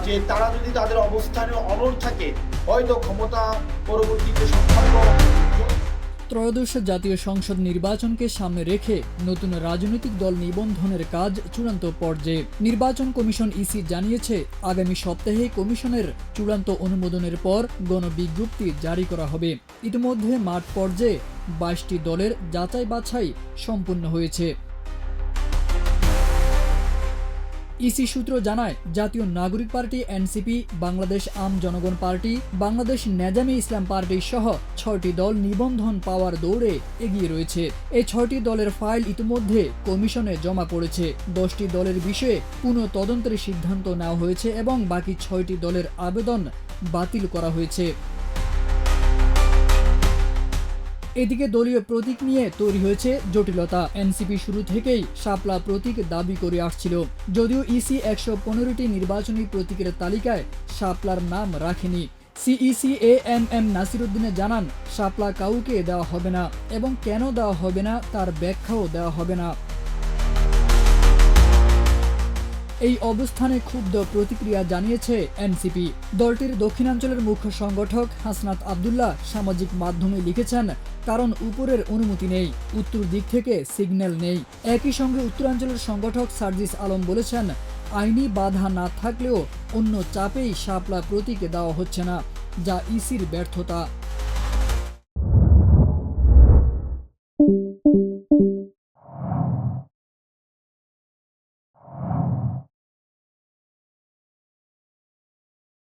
যে তারা যদি তাদের অবস্থানে অনড় থাকে, হয়তো ক্ষমতা পরবর্তীতে সম্ভাব্য। ত্রয়োদশ জাতীয় সংসদ নির্বাচনকে সামনে রেখে নতুন রাজনৈতিক দল নিবন্ধনের কাজ চূড়ান্ত পর্যায়ে। নির্বাচন কমিশন ইসি জানিয়েছে, আগামী সপ্তাহে কমিশনের চূড়ান্ত অনুমোদনের পর গণবিজ্ঞপ্তি জারি করা হবে। ইতিমধ্যে মাঠ পর্যায়ে 22টি দলের যাচাই বাছাই সম্পূর্ণ হয়েছে। ইসি সূত্র জানায়, জাতীয় নাগরিক পার্টি এনসিপি, বাংলাদেশ আম জনগণ পার্টি, বাংলাদেশ নেজামে ইসলাম পার্টি সহ 6টি দল নিবন্ধন পাওয়ার দৌড়ে এগিয়ে রয়েছে। এই 6টি দলের ফাইল ইতিমধ্যে কমিশনে জমা পড়েছে। 10টি দলের বিষয়ে পুনঃ তদন্তের সিদ্ধান্ত নেওয়া হয়েছে এবং বাকি 6টি দলের আবেদন বাতিল করা হয়েছে। এদিকে দলীয় প্রতীক নিয়ে তৈরি হয়েছে জটিলতা। এনসিপি শুরু থেকেই শাপলা প্রতীক দাবি করে আসছিল, যদিও ইসি 115টি নির্বাচনী প্রতীকের তালিকায় শাপলার নাম রাখেনি। সিইসি এএমএম নাসিরুদ্দিনে জানান, শাপলা কাউকে দেওয়া হবে না এবং কেন দেওয়া হবে না তার ব্যাখ্যাও দেওয়া হবে না। এই অবস্থানে ক্ষুব্ধ প্রতিক্রিয়া জানিয়েছে এনসিপি। দলটির দক্ষিণাঞ্চলের মুখ্য সংগঠক হাসনাত আব্দুল্লাহ সামাজিক মাধ্যমে লিখেছেন, কারণ উপরের অনুমতি নেই, উত্তর দিক থেকে সিগন্যাল নেই। একই সঙ্গে উত্তরাঞ্চলের সংগঠক সার্জিস আলম বলেছেন, আইনি বাধা না থাকলেও অন্য চাপেই শাপলা প্রতীকে দেওয়া হচ্ছে না, যা ইসির ব্যর্থতা।